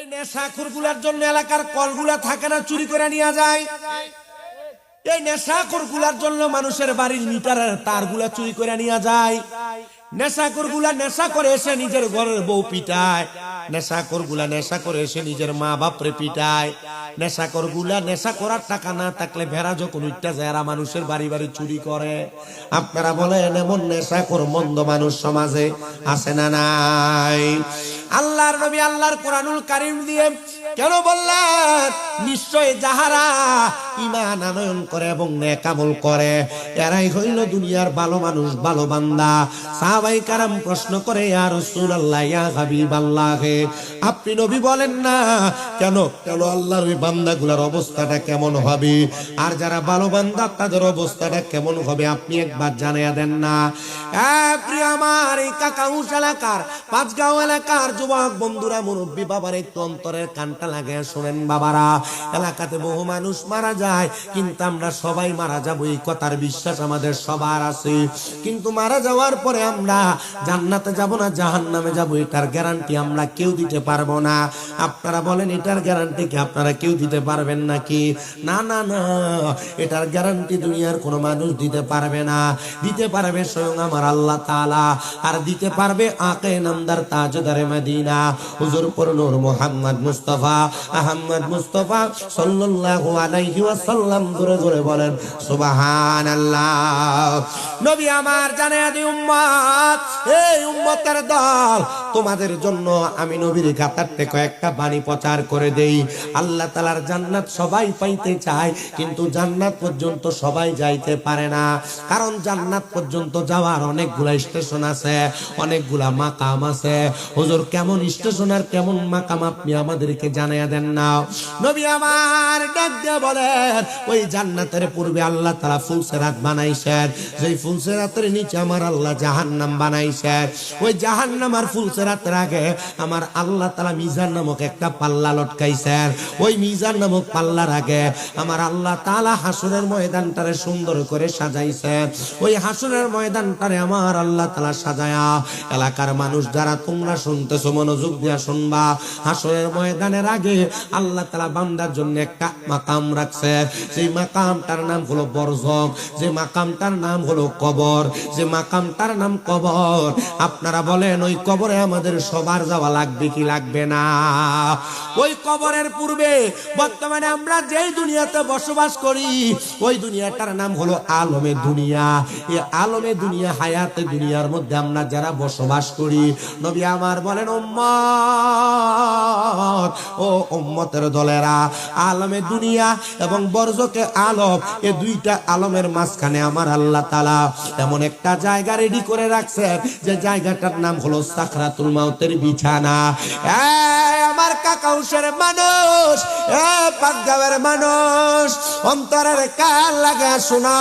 ওই নেশাখোরগুলার জন্য এলাকার কলগুলা থাকে না, চুরি করে নিয়ে যায়। এই নেশাখোরগুলার জন্য মানুষের বাড়ির মিটারের তারগুলা চুরি করে নিয়ে যায়। নেশাখোরগুলা নেশা করে এসে নিজের ঘরের বউ পিটায়। নেশাখোরগুলা নেশা করে এসে নিজের মা বাপরে পিটায়। নেশাখোরগুলা নেশা করার টাকা না থাকলে ভেড়া যখন উঠতে যায় এরা মানুষের বাড়ি বাড়ি চুরি করে। আপনারা বলেন এমন নেশাখোর মন্দ মানুষ সমাজে আছে না নাই? আল্লাহর নবী আল্লাহর কোরআনুল কারীম দিয়ে কেন বললেন নিশ্চয় যাহারা ঈমান আনয়ন করে এবং নেক আমল করে এরাই হইল দুনিয়ার ভালো মানুষ, ভালো বান্দা। সাহাবায়ে কেরাম প্রশ্ন করে, ইয়া রাসূলুল্লাহ, ইয়া হাবিবাল্লাহ, আপনি নবী বলেন না কেন কেন আল্লাহর ওই বান্দাগুলোর অবস্থাটা কেমন হবে, আর যারা ভালো বান্দা তাদের অবস্থাটা কেমন হবে আপনি একবার জানিয়ে দেন না। প্রিয় আমার এই কাকাউস এলাকার, পাঁচগাঁও এলাকার যুবক বন্ধুরা, মুরব্বী বাবার একটু অন্তরের কানটা লাগে শোনেন বাবারা। এলাকাতে বহু মানুষ মারা যায়, কিন্তু আমরা সবাই মারা যাব এই কথার বিশ্বাস আমাদের সবার আছে। কিন্তু মারা যাওয়ার পরে আমরা জান্নাতে যাব না জাহান্নামে যাব এটার গ্যারান্টি আমরা কেউ দিতে পারবো না। আপনারা বলেন এটার গ্যারান্টি কি আপনারা কেউ দিতে পারবেন নাকি? না না না, এটার গ্যারান্টি দুনিয়ার কোনো মানুষ দিতে পারবে না। দিতে পারবে স্বয়ং আমার আল্লাহ তাআলা, আর দিতে পারবে আকে নামদার তাজদারে মদিনা হুজুর পর নূর মুহাম্মদ মুস্তাফা আহমদ মুস্তাফা সাল্লাল্লাহু আলাইহি ওয়াসাল্লাম। জোরে জোরে বলেন সুবহানাল্লাহ। নবী আমার জানায়া দি উম্মত, এই উম্মতের দল, তোমাদের জন্য আমি নবীর গাতার থেকে একটা বাণী প্রচার করে দেই। আল্লাহ তাআলার জান্নাত সবাই পাইতে চায়, কিন্তু জান্নাত পর্যন্ত সবাই যাইতে পারে না। কারণ জান্নাত পর্যন্ত যাওয়ার অনেকগুলা স্টেশন আছে, অনেকগুলা মাকাম আছে। হুজুর কেমন স্টেশন আর কেমন মাকাম আপনি আমাদেরকে জানাইয়া দেন না। নবী আমার ডাক দিয়ে বলেন, ওই জান্নাতের পূর্বে আল্লাহ তাআলা ফুলসেরাত বানাইছেন, যেই ফুলসেরাতের নিচে আমার আল্লাহ জাহান্নাম বানাইছেন। ওই জাহান্নাম আর ফুলসেরাতের আগে আমার আল্লাহ তাআলা মিজান নামক একটা পাল্লা লটকাইছেন। ওই মিজান নামক পাল্লার আগে আমার আল্লাহ তাআলা হাসরের ময়দানটারে সুন্দর করে সাজাইছেন। ওই হাসরের ময়দানটারে আমার আল্লাহ তাআলা সাজায়া, এলাকার মানুষ যারা তোমরা শুনতেছো মনোযোগ দিয়া শুনবা, হাসরের ময়দানের আগে আল্লাহ তাআলা বান্দার জন্য একটা মাকাম রাখছে। সেই মাকামটার নাম হলো বরজখ, যে মাকামটার নাম হলো কবর, যে মাকামটার নাম কবর। আপনারা বলেন ওই কবরে আমাদের সবার যাওয়া লাগবে কি লাগবে না? ওই কবরের পূর্বে বর্তমানে আমরা যেই দুনিয়াতে বসবাস করি ওই দুনিয়াটার নাম হলো আলমে দুনিয়া। এই আলমে দুনিয়া, হায়াতে দুনিয়ার মধ্যে আমরা যারা বসবাস করি, নবী আমার বলেন উম্মত, ও উম্মতের দলেরা, আলমে দুনিয়া এবং বরজকে আলম, এই দুইটা আলমের মাঝখানে আমার আল্লাহ তাআলা এমন একটা জায়গা রেডি করে রাখছেন, যে জায়গাটার নাম হলো সাকরাতুল মাউতের বিছানা। আমার কাকাউসের মানুষ, পাঁচগাঁওয়ের মানুষ, অন্তরের কান লাগা শোনো,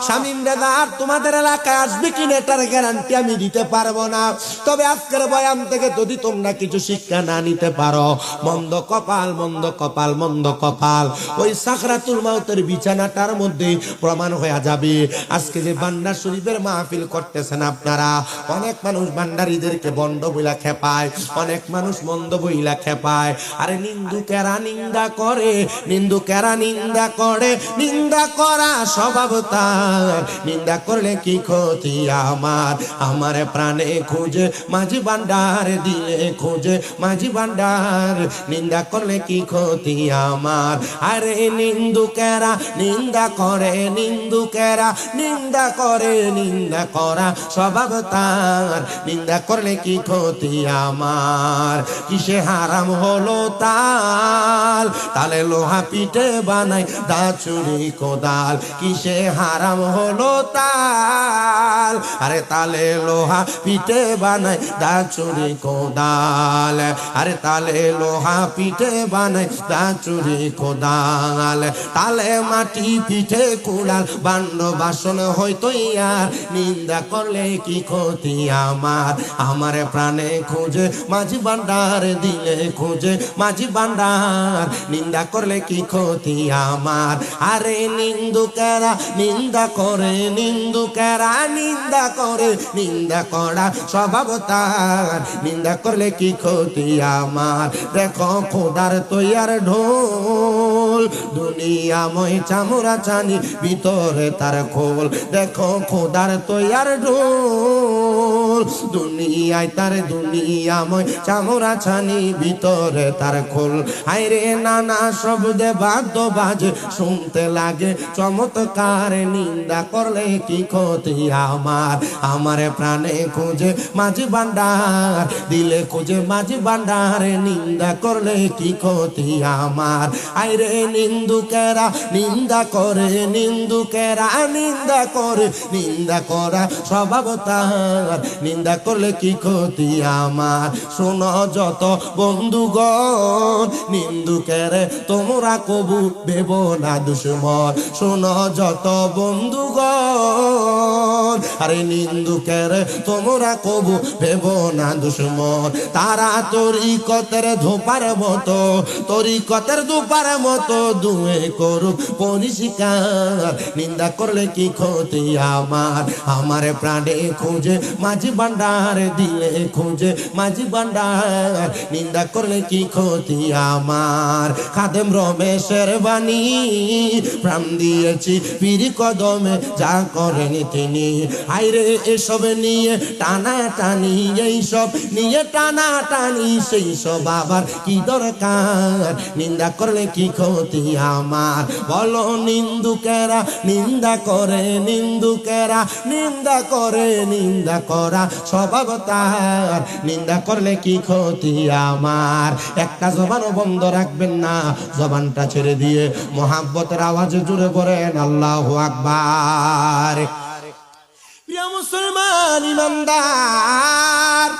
শামীম রেজার তোমাদের এলাকায় আসবে কিনা এটার গ্যারান্টি আমি দিতে পারবো না। তবে আজকের বয়ান থেকে যদি তোমরা কিছু শিক্ষা না নিতে পারো, মন্দ কপাল, মন্দ কপাল, মন্দ কপাল। ওই সাকরাতুল মাউতের বিছানাটার মধ্যে প্রমাণ হয়ে যাবে। আজকে যে ভান্ডার শরীফের মাহফিল করতেছেন আপনারা, অনেক মানুষ ভান্ডারীদেরকে বন্ড বইলা খেপায়, অনেক মানুষ মন্দ বইলা খেপায়। আরে নিন্দুকেরা নিন্দা করে, নিন্দুকেরা নিন্দা করে, নিন্দা করা স্বভাব তার, নিন্দা করলে কি ক্ষতি আমার? আমার প্রাণে খুঁজে মাঝি ভান্ডার দিলে খুঁজে মাঝি ভান্ডার, নিন্দা করলে কি ক্ষতি আমার? আরে নিন্দুকেরা নিন্দা করে, নিন্দুকেরা নিন্দা করে, নিন্দা করা স্বভাব তার, নিন্দা করলে কি ক্ষতি আমার? কিসে হারাম হলো তাল, তালে লোহা পিঠে বানাই দাচুরি কোদাল। কিসে হারাম হলো তাল, আরে তালে লোহা পিঠে বানাই দাচুরি কোদাল, আরে তালে লোহা পিঠে বানাই দাচুরি কোদাল। তালে মাটি পিঠে কুড়াল বান্ড বাসন হয়তো আর, নিন্দা করলে কি ক্ষতি আমার? আমার প্রাণে খুঁজে মাঝি ভান্ডার দিলে খুঁজে মাঝি ভান্ডার, নিন্দা করলে কি ক্ষতি আমার। আরে নিন্দুকেরা নিন্দা করে, নিন্দুকেরা নিন্দা করে, নিন্দা করা স্বভাব তার, নিন্দা করলে কি ক্ষতি আমার। দেখো খোদার তৈয়ার ঢোল, দুনিয়াময় চামড়া চানি ভিতরে তার খোল। দেখো খোদার তৈয়ার ঢোল, দুনিয়ায় তার দুনিয়াময় চামড়া ছানি ভিতরে তার খোল। হায়রে নানা শব্দে বাদ্য বাজে, শুনতে লাগে চমৎকার, নিন্দা করলে কি ক্ষতি আমার। আমার প্রাণে খুঁজে মাঝি ভান্ডার, দিলে খুঁজে মাঝি ভান্ডার, নিন্দা করলে কি ক্ষতি আমার। আইরে নিন্দুকেরা নিন্দা করে, নিন্দুকেরা নিন্দা করে, নিন্দা করা স্বভাব তার, নিন্দা করলে কি ক্ষতি আমার। শোনো যত বন্ধুগণ, নিন্দুকেরে তোমরা কবু ভেব না দুশ্মন। শোনো যত বন্ধুগণ, আরে নিন্দুকেরে তোমরা কবু ভেব না দুশ্মন। তারা তরিকতের ধোপার মতো, তরিকতের ধোপার মতো দুয়ে করুক পরিষ্কার, নিন্দা করলে কি ক্ষতি আমার। আমার প্রাণে খুঁজে মাঝি ভান্ডার, দিলে খুঁজে মাঝি ভান্ডার, নিন্দা করলে কি ক্ষতি আমার। খাদেম রমেশের বাণী প্রাণ দিয়েছি পীর কদমে, যা করেন তিনি। আইরে এসব নিয়ে টানা টানি, এইসব নিয়ে টানা টানি, সেই সব আবার কি দরকার, নিন্দা করলে কি ক্ষতি আমার। বলো নিন্দুকেরা নিন্দা করে, নিন্দুকেরা নিন্দা করে, নিন্দা করা স্বভাব তার, নিন্দা করলে কি ক্ষতি আমার। একটা জবানও বন্ধ রাখবেন না, জবানটা ছেড়ে দিয়ে মোহাব্বতের আওয়াজে জুড়ে পড়েন আল্লাহু আকবার। প্রিয় মুসলমান ইমানদার,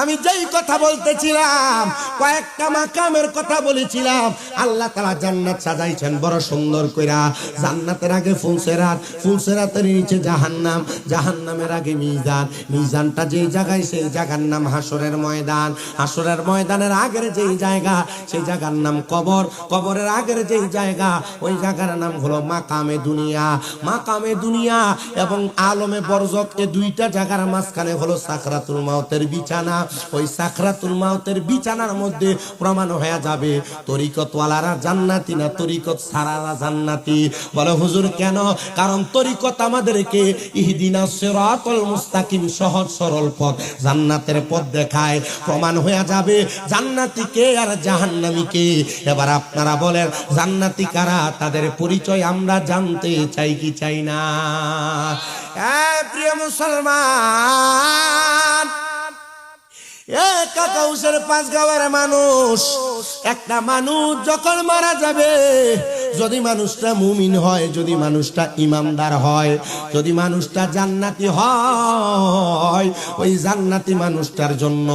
আমি যেই কথা বলতেছিলাম, কয়েকটা মাকামের কথা বলেছিলাম। আল্লাহ তাআলা জান্নাত সাজাইছেন বড় সুন্দর কইরা। জান্নাতের আগে ফুলসেরাত, ফুলসেরাতের নিচে জাহান্নাম, জাহান্নামের আগে মিজান, মিজানটা যেই জায়গায় সেই জায়গার নাম হাসরের ময়দান, হাসরের ময়দানের আগের যেই জায়গা সেই জায়গার নাম কবর, কবরের আগের যেই জায়গা ওই জায়গার নাম হলো মাকামে দুনিয়া। মাকামে দুনিয়া এবং আলমে বরজক, এই দুইটা জায়গার মাঝখানে হলো সাকরাতুল মাউতের বিছানা। ওই সাকরাতুল মাউতের বিছানার মধ্যে প্রমাণ হয়ে যাবে তরিকতওয়ালারা জান্নাতি না তরিকত ছাড়ারা জান্নাতি। বলে হুজুর কেন? কারণ তরিকত আমাদেরকে ইহদিনাস সিরাতাল মুস্তাকিম, সহজ সরল পথ, জান্নাতের পথ দেখায়। প্রমাণ হয়ে যাবে জান্নাতি কে আর জাহান্নামী কে। এবার আপনারা বলেন জান্নাতি কারা, তাদের পরিচয় আমরা জানতে চাই কি চাই না? প্রিয় মুসলমান, কাকাউসের 5 গাঁয়ের মানুষ, একটা মানুষ যখন মারা যাবে, যদি মানুষটা মুমিন হয়, যদি মানুষটা ইমানদার হয়, যদি মানুষটা জান্নাতি হয়, ওই জান্নাতি মানুষটার জন্য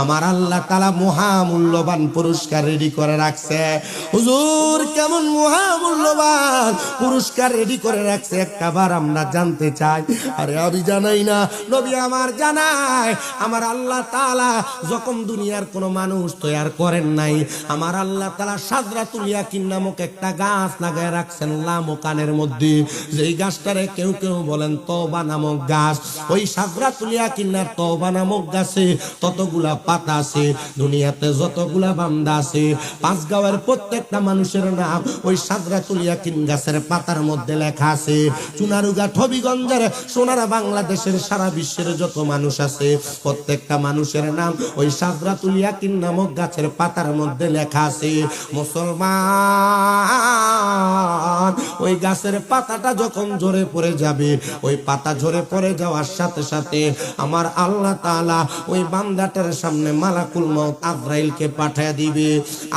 আমার আল্লাহ তাআলা মহামূল্যবান পুরস্কার রেডি করে রাখছে। হুজুর কেমন মহামূল্যবান পুরস্কার রেডি করে রাখছে একবার আমরা জানতে চাই। আরে আমি জানাই না, নবী আমার জানায়। আমার আল্লাহ তাআলা যখন দুনিয়ার কোন মানুষ তৈয়ার করেন নাই, আমার আল্লাহ তাআলা সাদরাতুল ইয়াকিন নামক একটা গাছ লাগায় রাখছেন লামকানের মধ্যে। যেই গাছটারে কেউ কেউ বলেন তওবা নামক গাছ। ওই সাদরাতুল ইয়াকিনের তওবা নামক গাছে ততগুলা পাতা আছে, দুনিয়াতে যতগুলা বান্দা আছে 5 গাঁয়ের প্রত্যেকটা মানুষের নাম ওই সাদরাতুল ইয়াকিন গাছের পাতার মধ্যে লেখা আছে। চুনারুঘাট, হবিগঞ্জের, সোনারা, বাংলাদেশের, সারা বিশ্বের যত মানুষ আছে প্রত্যেকটা মানুষের নাম ওই সাদরাতুল ইয়াকিন নামক গাছের পাতার মধ্যে লেখা আছে। মুসলমান, ওই গাছের পাতাটা যখন ঝরে পড়ে যাবে, ওই পাতা ঝরে পড়ে যাওয়ার সাথে সাথে আমার আল্লাহ তাআলা ওই বান্দাটার সামনে মালাকুল মউত আজরাইলকে পাঠিয়ে দিবে।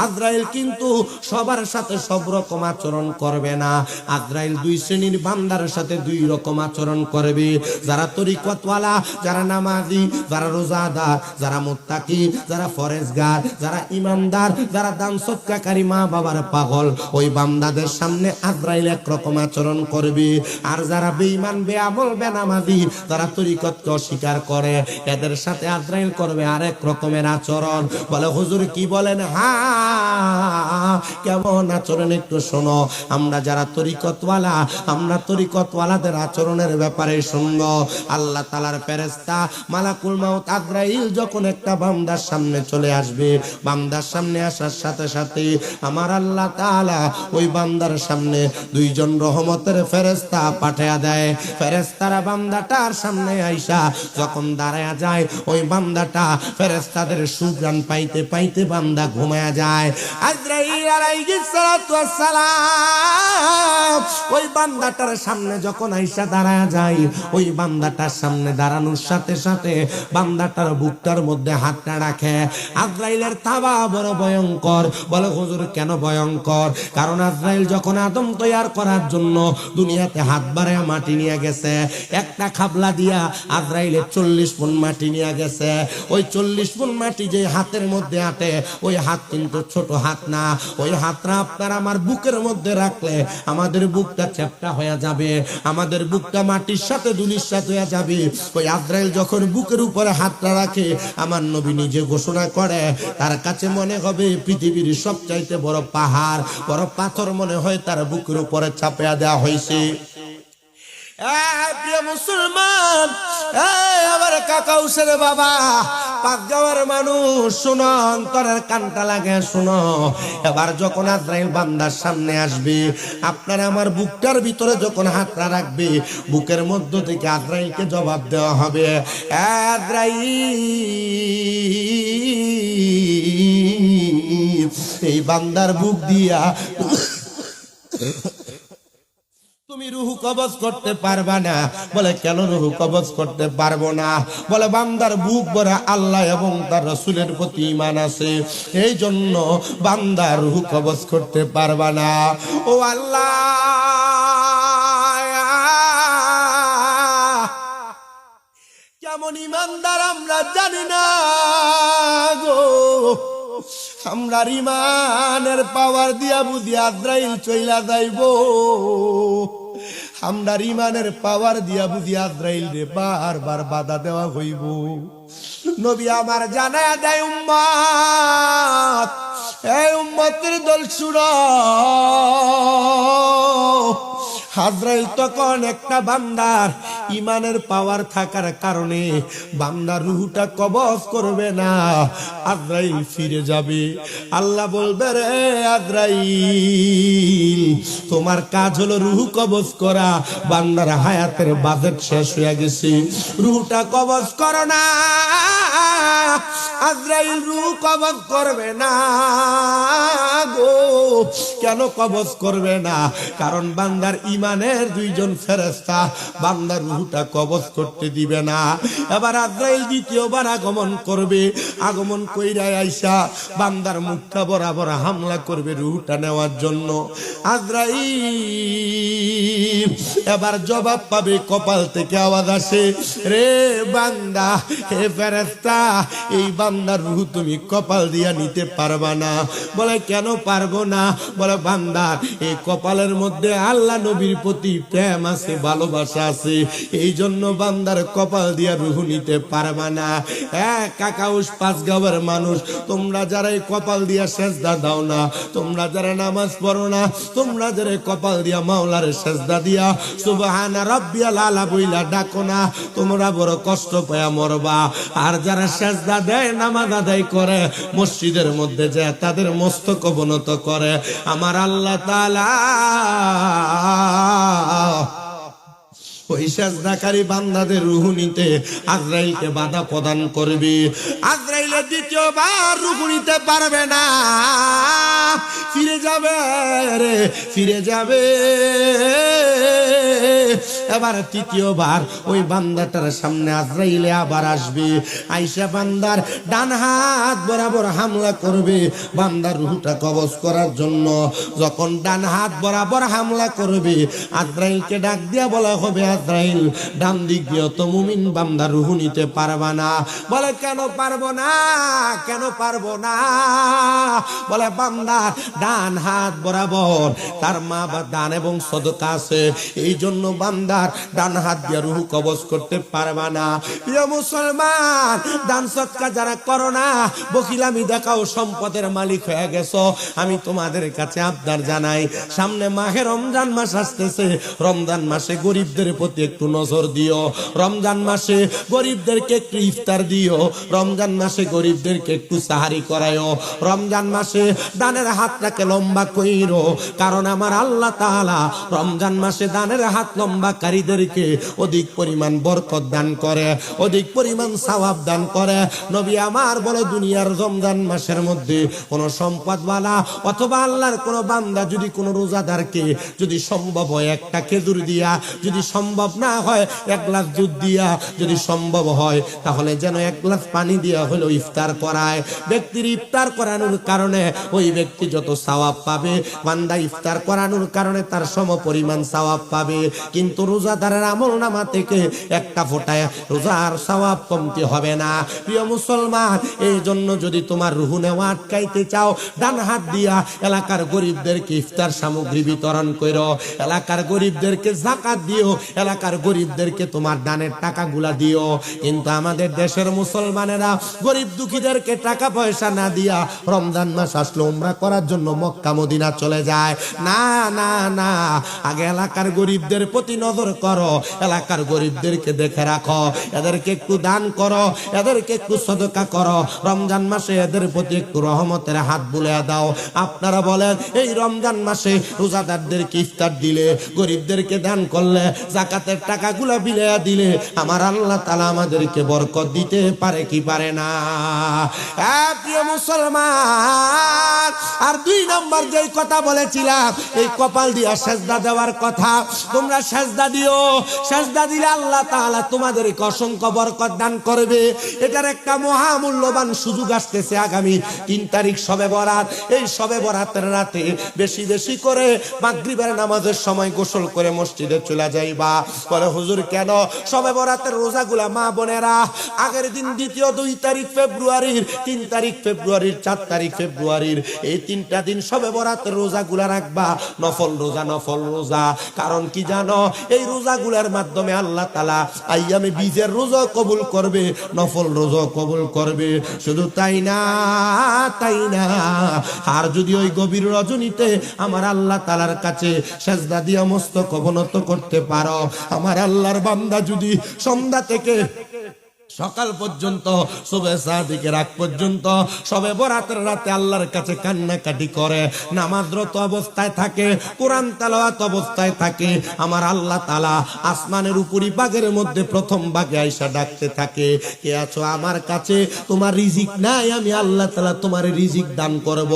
আজরাইল কিন্তু সবার সাথে সব রকম আচরণ করবে না। আজরাইল 2 শ্রেণীর বান্দার সাথে 2 রকম আচরণ করবে। যারা তরিকতওয়ালা, যারা নামাজি, যারা রোজাদার, যারা মুত্তাকি, যারা ফরেজগার, যারা ইমানদার, যারা দান সদকাকারী, মা বাবার পাগল, ওই বান্দা বান্দাদের সামনে আজরাইল একরকম আচরণ করবে, আর যারা বেঈমান বেআমল বেনামাজি তারা তরিকতকে অস্বীকার করে এদের সাথে আজরাইল করবে আরেক রকমের আচরণ। বলে হুজুর কি বলেন? হ্যাঁ, কেমন আচরণ একটু শোনো। আমরা যারা তরিকতওয়ালা, আমরা তরিকতওয়ালাদের আচরণের ব্যাপারে শুনবো। আল্লাহ তাআলার ফেরেশতা মালাকুল মাউত আজরাইল যখন একটা বান্দার সামনে চলে আসবে, বান্দার সামনে আসার সাথে সাথে আমার আল্লাহ তাআলা ওই বান্দার সামনে দুইজন রহমতের ফেরেশতা পাঠিয়ে দেয়। ফেরেশতারা বান্দাটার সামনে আইসা যখন দাঁড়ায়া যায়, ওই বান্দাটা ফেরেশতাদের সুঘ্রাণ পাইতে পাইতে বান্দা ঘুমায়া যায়। আজরাইল আলাইহিস সালাতু ওয়াস সালাম ওই বান্দাটার সামনে যখন আইসা দাঁড়ায়া যায়, ওই বান্দাটার সামনে দাঁড়ানোর সাথে সাথে বান্দাটার বুকটার মধ্যে হাতটা রাখে। আজরাইলের তাওবা বড় ভয়ঙ্কর। বলে হুজুর কেন ভয়ঙ্কর? কারণ আজরাইল যখন আদম তৈয়ার করার জন্য দুনিয়াতে হাত বাড়ায় মাটি নিয়ে গেছে, একটা খাবলা দিয়া আজরাইলে 40 মণ মাটি নিয়ে গেছে। ওই 40 মণ মাটি যে হাতের মধ্যে আটে, ওই হাত কিন্তু ছোট হাত না। ওই হাতটা আপনার আমার বুকের মধ্যে রাখলে আমাদের বুকটা চ্যাপ্টা হয়ে যাবে, আমাদের বুকটা মাটির সাথে ধুলির সাথে হয়ে যাবে। ওই আজরাইল যখন বুকের উপরে হাতটা রাখে, আমার নবী নিজে ঘোষণা করে তার কাছে মনে হবে পৃথিবীর সবচাইতে বড় পাহাড়, বড় পাথর মনে হয় তার বুকের উপরে চাপিয়ে দেওয়া হয়েছে। প্রিয় মুসলমান, আমার কাকা উসের বাবা, পাঁচগাঁওয়ের মানুষ শোনো, অন্তরের কানটা লাগে শোনো। এবার যখন আজরাইল বান্দার সামনে আসবে, আপনার আমার বুকটার ভিতরে যখন হাতটা রাখবে, বুকের মধ্য থেকে আজরাইলকে জবাব দেওয়া হবে, আজরাইল এই বান্দার বুক দিয়া তুমি রুহু কবজ করতে পারবা না। বলে কেন রুহু কবজ করতে পারবো না? বলে বান্দার বুক ভরা আল্লাহ এবং তার রাসূলের প্রতি ঈমান আছে, এই জন্য বান্দার রুহু কবজ করতে পারবা না। ও আল্লাহ, কেমন ঈমানদার আমরা জানি না গো। আমরা ঈমানের পাওয়ার দিয়া বুঝি আজরাইল চইলা যাইব, আমরা ঈমানের পাওয়ার দিয়া বুঝি আজরাইল রে বারবার বাধা দেওয়া হইব। নবী আমার জানায়া দেয় উম্মত, এই উম্মতের দল শুনো, আজরাইল তখন একটা বান্দার ঈমানের পাওয়ার থাকার কারণে বান্দার রূহটা কবজ করবে না, আজরাইল ফিরে যাবে। আল্লাহ বলবে, রে আজরাইল তোমার কাজ হলো রূহ কবজ করা, বান্দার হায়াতের বাজেট শেষ হয়ে গেছে, রূহটা কবজ করো না। আজরাইল রূহ কবজ করবে না গো। কেন কবজ করবে না? কারণ বান্দার ঈমানের দুইজন ফেরেশতা বান্দার রূহটা কবজ করতে দিবে না। এবার আজরাইল দ্বিতীয়বার আগমন করবে, আগমন কইরা আইসা বান্দার মুখটা বরাবর হামলা করবে রূহটা নেওয়ার জন্য। আজরাইল এবার জবাব পাবে, কপাল থেকে আওয়াজ আসে, রে বান্দা, হে ফেরেশতা, এই বান্দার রূহ তুমি কপাল দিয়া নিতে পারবা না। বলে কেন পারবো না? বলে বান্দার এই কপালের মধ্যে আল্লাহ নবীর প্রতি প্রেম আছে, ভালোবাসা আছে, এই জন্য বান্দার কপাল দিয়া রূহ নিতে পারবা না। কাকাউস পাঁচগাঁওয়ের মানুষ, তোমরা যারা এই কপাল দিয়া সেজদা দাও না, তোমরা যারা নামাজ পড়ো না, তোমরা যারা কপাল দিয়া মাওলার সেজদা দিয়া সুবহানা রাব্বিয়াল আলা বইলা ডাকো না, তোমরা বড় কষ্ট পায়া মরবা। আর যারা সেজদা দেয়, নামাজ আদায় করে, মসজিদের মধ্যে যায় তাদের মস্তক অবনত করে, আমার আল্লাহ তাআলা ওই সেজদাকারী বান্দাদের রূহ নিতে আজরাইলকে বাধা প্রদান করবে। আজরাইলের দ্বিতীয়বার রূহ নিতে পারবে না, ফিরে যাবে রে, ফিরে যাবে। এবার তৃতীয়বার ওই বান্দাটার সামনে আজরাইল আবার আসবে, আইসা বান্দার ডান হাত বরাবর হামলা করবে বান্দার রূহটা কবজ করার জন্য। যখন ডান হাত বরাবর হামলা করবে আজরাইলকে ডাক দিয়া বলা হবে, আজরাইল ডান দিক দিয়ে তো মুমিন বান্দার রূহ নিতে পারবা না। বলে কেন পারবো না, কেন পারবো না? বলে বান্দার ডান হাত বরাবর তার মা বা দান এবং সদকা আছে, এই জন্য বান্দার ডান হাত দিয়ে রূহ কবজ করতে পারবা না। প্রিয় মুসলমান, দান সদকা যারা করো না, বকিলামি দেখাও, সম্পদের মালিক হয়ে গেছো, আমি তোমাদের কাছে আবদার জানাই, সামনে মাহে রমজান মাস আসতেছে, রমজান মাসে গরিবদের প্রতি একটু নজর দিও, রমজান মাসে গরিবদেরকে একটু ইফতার দিও, রমজান মাসে গরিবদেরকে একটু সাহারি করায়ও, রমজান মাসে দানের হাতটাকে লম্বা কইরো, কারণ আমার আল্লাহ তাআলা রমজান মাসে দানের হাত লম্বাকারীদেরকে অধিক পরিমাণ বরকত দান করে, অধিক পরিমাণ সওয়াব দান করে। নবী আমার বলে, দুনিয়ার রমজান মাসের মধ্যে কোন সম্পদওয়ালা অথবা আল্লাহর কোন বান্দা যদি কোন রোজাদারকে যদি সম্ভব হয় একটা খেজুর দিয়া, যদি সম্ভব না হয় এক গ্লাস দুধ দিয়া, যদি সম্ভব হয় তাহলে যেন এক গ্লাস পানি দিয়া হলো ইফতার করায়, ব্যক্তির ইফতার করানোর কারণে ওই ব্যক্তি যত সওয়াব পাবে, বান্দা ইফতার করানোর কারণে তার সম পরিমাণ সওয়াব পাবে। কিন্তু রোজাদারের আমলনামা থেকে একটা ফোঁটায় রোজার সওয়াব কমতি হবে না। প্রিয় মুসলমান, এই জন্য যদি তোমার রূহ নেওয়া আটকাইতে চাও, ডান হাত দিয়া এলাকার গরিবদেরকে ইফতার সামগ্রী বিতরণ করো, এলাকার গরিবদেরকে যাকাত দিও, এলাকার গরিবদেরকে তোমার দানের টাকাগুলা দিও। কিন্তু আমাদের দেশের মুসলমানেরা গরিব দুঃখীদেরকে টাকা পয়সা না দিয়া রমজান মাস আসলে উমরা করার জন্য মক্কা মদিনা চলে যায়। না না না, আগে এলাকার গরিবদের প্রতি নজর করো, এলাকার গরিবদেরকে দেখে রাখো, এদেরকে একটু দান করো, এদেরকে একটু সদকা করো, রমজান মাসে এদের প্রতি একটু রহমতের হাত বুলিয়ে দাও। আপনারা বলেন, এই রমজান মাসে রোজাদারদেরকে ইফতার দিলে, গরিবদেরকে দান করলে, যাকাতের টাকাগুলো বিলিয়ে দিলে আমার আল্লাহ তাআলা আমাদেরকে বরকত দিতে পারে কি পারে না? প্রিয় মুসলমান, আর দুই নম্বর যেই কথা বলেছিলাম, এই কপাল দিয়া সেজদা দেওয়ার কথা, তোমরা সেজদা দিও, সেজদা দিলে আল্লাহ তাআলা তোমাদেরকে অসংখ্য বরকত দান করবে। এটার একটা মহামূল্যবান সুযোগ আসতেছে আগামী 3 তারিখ শবে বরাত। এই শবে বরাতের রাতে বেশি বেশি করে মাগরিবের নামাজের সময় গোসল করে মসজিদে চলে যাইবা। বলে হুজুর কেন? শবে বরাতের রোজাগুলা মা বোনেরা আগের দিন দ্বিতীয় 2 তারিখ ফেব্রুয়ারির, 3 তারিখ ফেব্রুয়ারির, 4 তারিখ ফেব্রুয়ারির, এই 3টা দিন শবে বরাতের রোজাগুলা রাখবা, নফল রোজা, নফল রোজা। কারণ কি জানো? এই রোজাগুলার মাধ্যমে আল্লাহ তাআলা আইয়ামে বীজের রোজা কবুল করবে, নফল রোজা কবুল করবে। শুধু তাই না, তাই না, আর যদি ওই গভীর রজনীতে আমার আল্লাহ তাআলার কাছে সেজদা দিয়া মস্তক অবনত করতে পারো, আমার আল্লাহর বান্দা যদি সন্ধ্যা থেকে সকাল পর্যন্ত, সুবহে সাদিকের আগ পর্যন্ত শবে বরাতের রাতে আল্লাহর কাছে কান্নাকাটি করে, নামাজরত অবস্থায় থাকে, কোরআন তেলাওয়াত অবস্থায় থাকে, আমার আল্লাহ তাআলা আসমানের উপরি ভাগের মধ্যে প্রথম ভাগে আয়েশা ডাকতে থাকে, কে আছো আমার কাছে? তোমার রিজিক নাই, আমি আল্লাহ তাআলা তোমার রিজিক দান করব।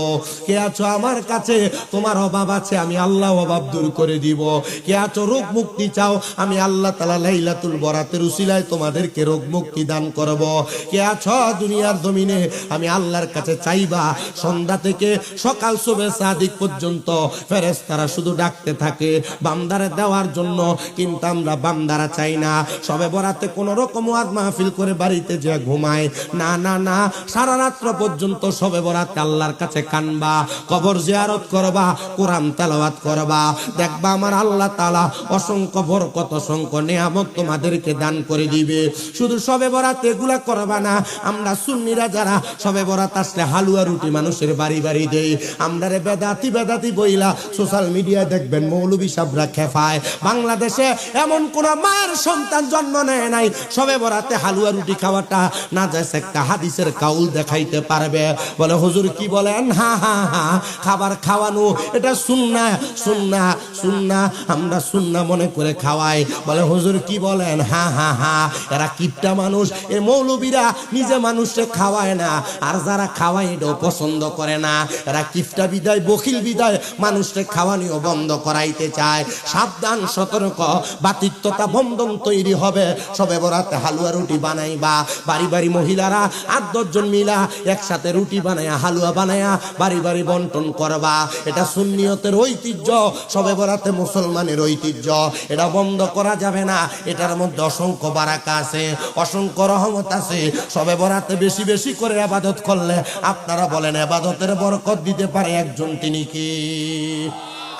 কে আছো আমার কাছে? তোমার অভাব আছে, আমি আল্লাহ অভাব দূর করে দিব। কে আছো রোগ মুক্তি চাও? আমি আল্লাহ তাআলা লাইলাতুল বরাতের উসিলায় তোমাদেরকে রোগ মুক্তি দান করব। কে আছো দুনিয়ার জমিনে? আমি আল্লাহর কাছে চাইবা। সন্ধ্যা থেকে সকাল সুবহে সাদিক পর্যন্ত ফেরেশতারা শুধু ডাকতে থাকে বান্দারে দেওয়ার জন্য, কিন্তু আমরা বান্দারা চাই না। শবে বরাতে কোন রকম ওয়াজ মাহফিল করে বাড়িতে যে ঘুমায় না, না না, সারা রাত্র পর্যন্ত শবে বরাতে আল্লাহর কাছে কানবা, কবর জিয়ারত করবা, কোরআন তেলাওয়াত করবা, দেখবা আমার আল্লাহ তাআলা অসংখ্য বরকত, অসংখ্য নিয়ামত তোমাদেরকে দান করে দিবে। শুধু শবে বরাত এগুলা করবা না। আমরা সুন্নিরা যারা শবে বরাত আসলে হালুয়া রুটি মানুষের বাড়ি বাড়ি দেই, আমরা রে বেদাতি বেদাতি বইলা সোশ্যাল মিডিয়ায় দেখবেন মৌলবী সাহেবরা খেফায়। বাংলাদেশে এমন কোন মায়ের সন্তান জন্ম নেয় নাই শবে বরাতে হালুয়া রুটি খাওয়াটা না যায় একটা হাদিসের কাউল দেখাইতে পারবে? বলে হুজুর কি বলেন? হা হা হা, খাবার খাওয়ানো এটা সুন্নাহ, সুন্নাহ, সুন্নাহ, আমরা সুন্নাহ মনে করে খাওয়াই। বলে হুজুর কি বলেন? হা হা হা, এরা কিপটা মানুষ, মানুষ। এই মৌলবীরা নিজে মানুষকে খাওয়ায় না, আর যারা খাওয়ায় এটাও পছন্দ করে না। এরা কিফটা বিদায়, বখিল বিদায় মানুষকে খাওয়ানিও বন্ধ করাইতে চায়। সাবধান, সতর্ক, বাতিত্বতা বন্ধন তৈরি হবে। সবে বরাতে হালুয়া রুটি বানাইবা, বাড়ি বাড়ি মহিলারা 8-10 জন মিলা একসাথে রুটি বানায়া, হালুয়া বানায়া বাড়ি বাড়ি বন্টন করবা। এটা সুন্নিয়তের ঐতিহ্য, সবে বরাতে মুসলমানের ঐতিহ্য। এটা বন্ধ করা যাবে না। এটার মধ্যে অসংখ্য বারাকা আছে, অসংখ্য রহমত আছে। সবে বরাতে বেশি বেশি করে ইবাদত করলে আপনারা বলেন ইবাদতের বরকত দিতে পারে একজন, তিনি কি?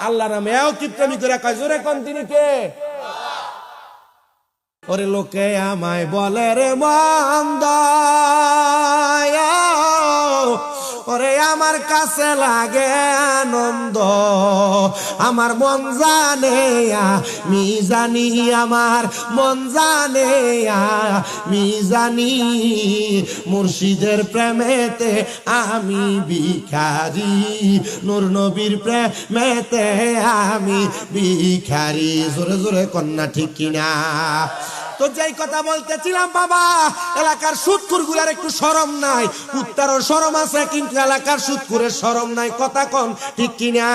আল্লাহর নামে এও কিপটামি করে কয়, জোরে কোন তিনি কে? ওরে লোকে আমায় বলে রে মন্দ, ওরে আমার কাছে লাগে আনন্দ। আমার মন জানে আমি জানি, আমার মন জানে আমি জানি, মুর্শিদের প্রেমেতে আমি ভিখারি, নূর নবীর প্রেমেতে আমি ভিখারি। জোরে জোরে কন্যা ঠিক কিনা? তো যেই কথা বলতেছিলাম বাবা, এলাকার সুদখোর গুলার একটু শরম নাই। কুত্তারও শরম আছে, কিন্তু এলাকার সুদখোরের শরম নাই। কথা কোন ঠিক কিনা?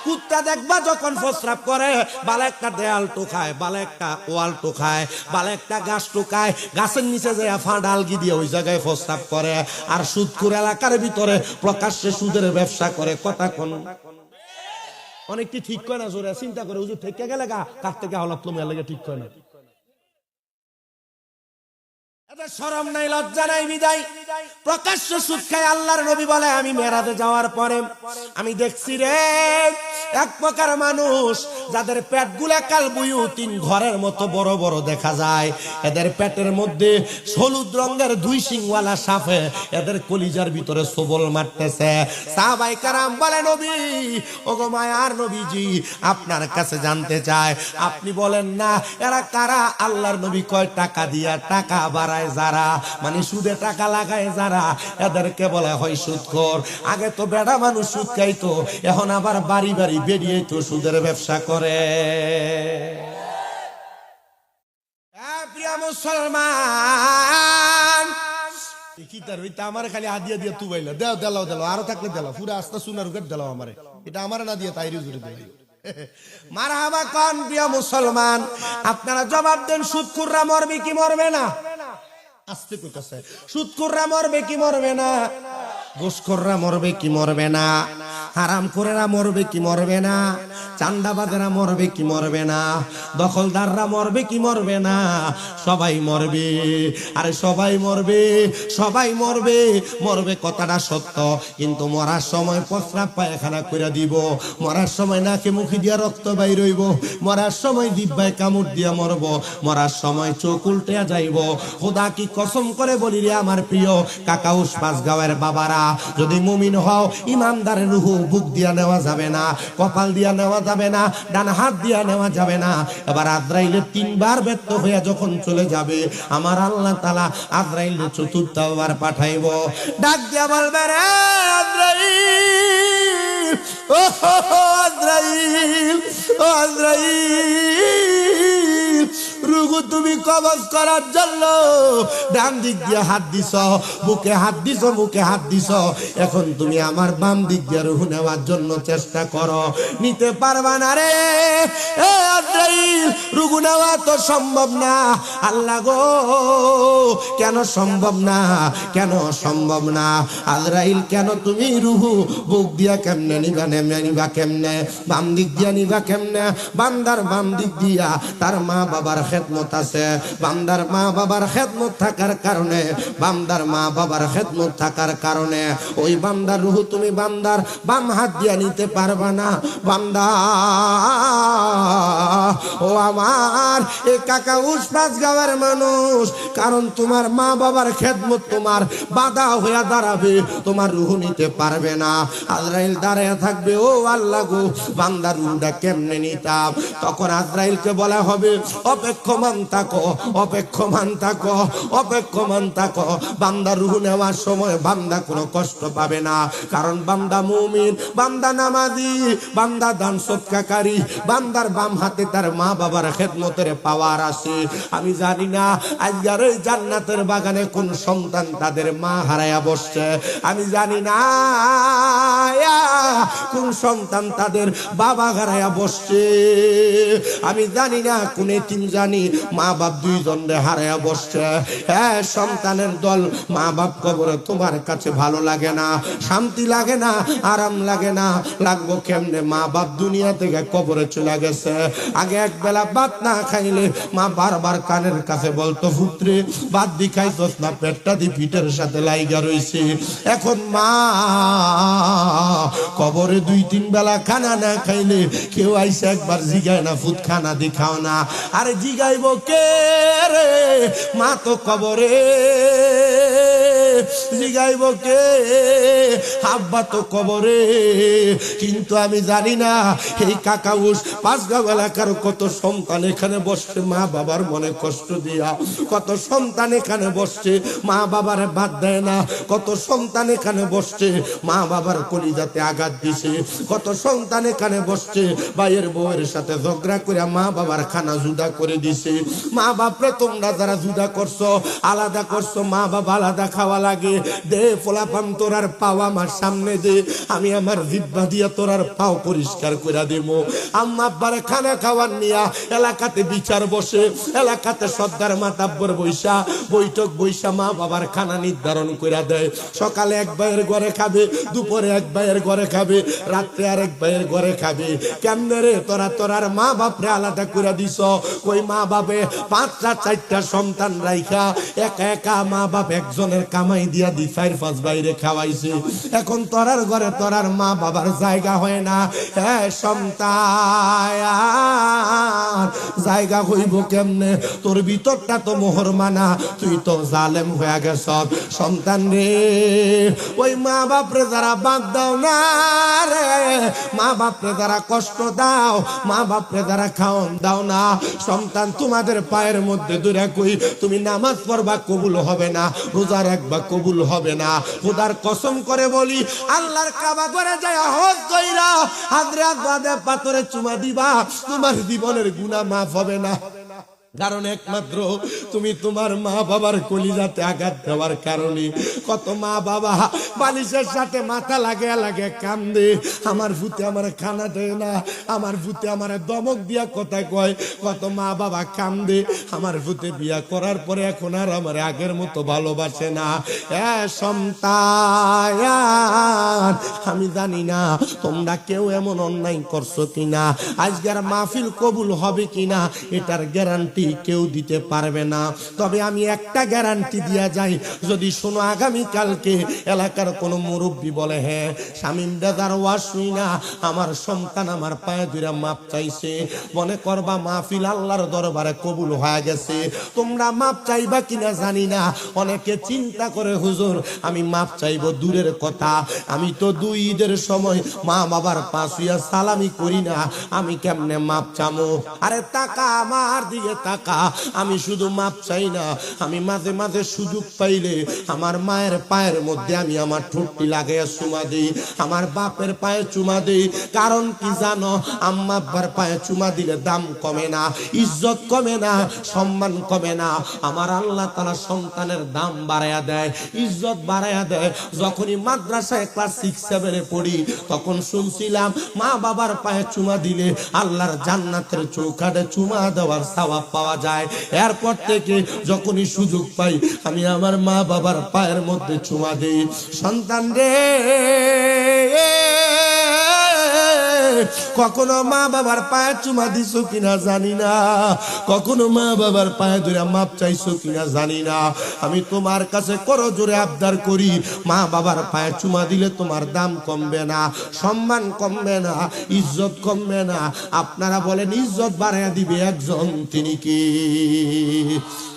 কুত্তা দেখবা যখন প্রস্রাব করে, বালা একটা দেয়াল টোকায়, বালা একটা ওয়াল টোকায়, বালা একটা গাছ টোকায়, গাছের নিচে যায় ফাঁডালগি দিয়ে ওই জায়গায় প্রস্রাব করে। আর সুদখোর এলাকার ভিতরে প্রকাশ্যে সুদের ব্যবসা করে। কথা কোন? অনেকটি ঠিক করে না, জোরে চিন্তা করে হুজুর থেকে গেলে গা কার থেকে হলাপ তুমি এলাকা ঠিক করে না। শরম নাই, লজ্জা নাই, বিদায় প্রকাশ্য সুদ খায়। আল্লাহর নবী বলে, আমি মেরাজে যাওয়ার পরে আমি দেখছি রে এক প্রকার মানুষ যাদের পেট গুলা কাল বুয়ুতিন ঘরের মতো বড় বড় দেখা যায়। এদের পেটের মধ্যে হলুদ রঙের 2 শিংওয়ালা সাপে এদের কলিজার ভিতরে সবল মারতেছে। সাহাবায়ে কেরাম বলে, নবী, ওগো মায়ার নবীজি, আপনার কাছে জানতে চায়, আপনি বলেন না এরা কারা? আল্লাহর নবী কয়, টাকা দিয়া টাকা বাড়ায় যারা, মানে সুদে টাকা লাগায় যারা, এদেরকে বলা হয় সুদখোর। আগে তো বেড়া মানুষ সুদ খাইতো, এখন আবার বাড়ি বাড়ি বেরিয়ে তো সুদের ব্যবসা করে। প্রিয় মুসলমান, আমার খালি হাদিয়া দিয়ে তুবাইলা দেও, দেলাও দেলো, আরো থাকলে দেলো, পুরো আস্তা সুনার উঠে দেলো আমারে। এটা আমার না দিয়ে তাইরি জুড়ে দেয়। মারহাবা কোন প্রিয় মুসলমান? আপনারা জবাব দেন, সুদখোররা মরবে কি মরবে না? আস্তে কইতাছে, সুদখোররা মরবে কি মরবে না? ঘুষখোররা মরবে কি মরবে না? হারামখোরেরা মরবে কি মরবে না? চান্দাবাজেরা মরবে কি মরবে না? দখলদাররা মরবে কি মরবে না? সবাই মরবে। আরে সবাই মরবে, সবাই মরবে। মরবে কথাটা সত্য, কিন্তু মরার সময় প্রস্রাব পায়খানা কইরা দিব, মরার সময় নাকে মুখে দিয়া রক্ত বাইর হইব, মরার সময় দিব্বায় কামড় দিয়া মরব, মরার সময় চোখ উল্টে যাইব। খোদা কি কসম করে বলি রে আমার প্রিয় কাকাউস পাঁচগাঁওয়ের বাবারা, যদি মুমিন হও, ইমানদারের রূহ বুক দিয়া নেওয়া যাবে না, কপাল দিয়া নেওয়া যাবে না, ডান হাত দিয়া নেওয়া যাবে না। এবার আজরাইলের 3 বার ব্যর্থ হইয়া যখন চলে যাবে, আমার আল্লাহ তাআলা আজরাইলের 4th বার পাঠাইব। ডাক দিয়া বলবে, রে আজরাইল, ও আজরাইল, ও আজরাইল, রুহু তুমি কবজ করার জন্য ডান দিক দিয়ে হাত দিছ, বুকে হাত দিছ, মুখে হাত দিছ, এখন তুমি আমার বাম দিক দিয়ে রুহু নেওয়ার জন্য চেষ্টা করো, নিতে পারবা না রে। এ আজরাইল, রুহু নেওয়া তো সম্ভব না। আল্লাহ গো, কেন সম্ভব না? কেন সম্ভব না? আজরাইল, কেন তুমি রুহু বুক দিয়া কেমনে নিবা? নেমে নিবা কেমনে? বাম দিক দিয়া নিবা কেমনে? বান্দার বাম দিক দিয়া তার মা বাবার খেদমত আছে। বান্দার মা বাবার খেদমত থাকার কারণে, বান্দার মা বাবার খেদমত থাকার কারণে ওই বান্দার রূহ তুমি বান্দার বাম হাত দিয়া নিতে পারবা না। বান্দা, ও আমার এই কাকাউস পাঁচগাঁওয়ের মানুষ, কারণ তোমার মা বাবার খেদমত তোমার বাধা হইয়া দাঁড়াবে, তোমার রূহ নিতে পারবে না। আজরাইল দাঁড়ায় থাকবে, ও আল্লাহ গো, বান্দার রূহটা কেমনে নিতাম? তখন আজরাইলকে বলা হবে, অপেক্ষমান অপেক্ষমান থাকো। বান্দা রূহ নেওয়ার সময় বান্দা কোনো কষ্ট পাবে না, কারণ বান্দা মুমিন, বান্দা নামাজি, বান্দা দান সদকাকারী, বান্দার বাম হাতে তার মা বাবার খেদমতের পাওয়ার আছে। আমি জানি না আজকের ওই জান্নাতের বাগানে কোন সন্তান তাদের মা হারায়া বসছে, আমি জানি না কোন সন্তান তাদের বাবা হারায়া বসছে, আমি জানি না কোন এতিম জানি মা বাপ দুইজন হারায়া বসছে। হ্যাঁ, সন্তানের দল মা বাপ কবরে তোমার কাছে ভালো লাগে না, শান্তি লাগে না, আরাম লাগে না। লাগবো কেমনে? মা বাপ দুনিয়া থেকে কবরে চলে গেছে। আগে এক বেলা ভাত না খাইলে মা বারবার কানের কাছে বলতো, পুত্রে ভাত দি খাইছস না? পেটটা দি পিঠের সাথে লাইগা রইছে। এখন মা কবরে 2-3 বেলা খানা না খাইলে কেউ আইসে একবার জিগায় না, ফুট খানা দি খাও না। আরে জিগাইব কে রে? মা তো কবরে। জিগাইব কে? আব্বা তো কবরে। কিন্তু আমি জানি না এই কাকাউস পাঁচগাঁও এলাকার কত সন্তান এখানে বসছে মা বাবার মনে কষ্ট দিয়া, কত সন্তান এখানে বসছে মা বাবার ভাত দেয় না, কত সন্তান এখানে বসছে মা বাবার কলিজাতে আঘাত দিছে, কত সন্তান এখানে বসছে ভাইয়ের বউয়ের সাথে ঝগড়া করে মা বাবার খানা জুদা করে দিছে। মা বাপরে তোমরা যারা জুদা করছো, আলাদা করছো, মা বাবা আলাদা খাওয়া লাগে, দে ফোলাপান তোরার পাও আমার সামনে দে, আমি আমার জিহ্বা দিয়া তোরার পাও পরিষ্কার করে দেব। আম্মা আব্বার খানা খাওয়ার নিয়া এলাকাতে বিচার বসে, এলাকাতে সর্দার মাতাব্বর বৈশা বৈঠক বৈশা মা বাবার খানা নির্ধারণ করে দেয়। সকালে এক ভাইয়ের ঘরে খাবে, দুপুরে এক ভাইয়ের ঘরে খাবে, রাত্রে আরেক ভাইয়ের ঘরে খাবে। কেমনে রে তোরা তোরার মা বাপরে আলাদা করে দিছ? ওই মা বাপে 5টা-4টা সন্তান রাইখা একা একা মা বাপ একজনের কামাই দিয়া দি 4-5 বাইরে খাওয়াইছে। এখন তোরার ঘরে তোরার মা বাবার জায়গা হয় না। হ্যাঁ সন্তান, জায়গা হইব কেমনে? তোর ভিতরটা তো মোহর মানা, তুই তো জালেম হয়ে গেছ। সন্তান রে, ওই মা বাপরে যারা বাদ দাও না রে, মা বাপরে যারা কষ্ট দাও, মা বাপরে যারা খাওয়ান দাও না, সন্তান তোমাদের পায়ের মধ্যে দূরে কই তুমি নামাজ পড়বা কবুল হবে না, রোজা রাখবা কবুল হবে না। খোদার কসম করে বলি, আল্লাহর কাবা ঘরে যায় হজ কইরা হাজরাত বাদে পাথরে চুমা দিবা, তোমার জীবনের গুনাহ মাফ হবে না। কারণ একমাত্র তুমি তোমার মা বাবার কলিজাতে আঘাত দেওয়ার কারণে। কত মা বাবা বালিশের সাথে মাথা লাগে লাগে কান্দে, আমার ভূতে আমার খানা দেয় না, আমার ভূতে আমার দমক দিয়া কথা কয়। কত মা বাবা কান্দে, আমার ভূতে বিয়া করার পরে এখন আর আমার আগের মতো ভালোবাসে না। সন্তান, আমি জানি না তোমরা কেউ এমন অন্যায় করছো কিনা, আজকের মাহফিল কবুল হবে কিনা এটার গ্যারান্টি কেউ দিতে পারবে না। তবে আমি একটা গ্যারান্টি দিয়া যাই, যদি শোনো আগামী কালকে এলাকার কোন মুরব্বী বলে, হ্যাঁ শামীম দাদার ওয়াজ শুই না আমার সন্তান আমার পায়ে ধরে মাপ চাইছে, মনে করবা মাহফিল আল্লাহর দরবারে কবুল হয়ে গেছে। তোমরা মাপ চাইবা কিনা জানি না। অনেকে চিন্তা করে, হুজুর আমি মাপ চাইবো দূরের কথা, আমি তো 2 ঈদের সময় মা বাবার পাশ হইয়া সালামি করি না, আমি কেমনে মাপ চামো? আরে টাকা আমার দিকে টাকা, আমি শুধু মাপ চাই না, আমি মাঝে মাঝে সুযোগ পাইলে আমার মায়ের পায়ের মধ্যে আমি আমার ঠোঁটটি লাগাইয়া চুমা দিই, আমার বাপের পায়ে চুমা দিই। কারণ কি জানো? আম্মা আব্বার পায়ে চুমা দিলে দাম কমে না, ইজ্জত কমে না, সম্মান কমে না। আমার আল্লাহ তাআলা সন্তানের দাম বাড়াইয়া দেয়, ইজ্জত বাড়াইয়া দেয়। যখনই মাদ্রাসায় ক্লাস 6-7 পড়ি তখন শুনছিলাম মা বাবার পায়ে চুমা দিলে আল্লাহর জান্নাতের চৌকাঠে চুমা দেওয়ার সওয়াব পাওয়া যায়। এরপর থেকে যখনই সুযোগ পাই আমি আমার মা বাবার পায়ের মধ্যে চুমা দেই। সন্তান রে, কখনো মা বাবার পায়ে চুমা দিছো কিনা জানি না, কখনো মা বাবার পায়ে ধরে মাপ চাইছো কিনা জানি না। আমি তোমার কাছে করো জোরে আবদার করি, মা বাবার পায়ে চুমা দিলে তোমার দাম কমবে না, সম্মান কমবে না, ইজ্জত কমবে না। আপনারা বলেন ইজ্জত বাড়াইয়া দিবে একজন, তিনি কি?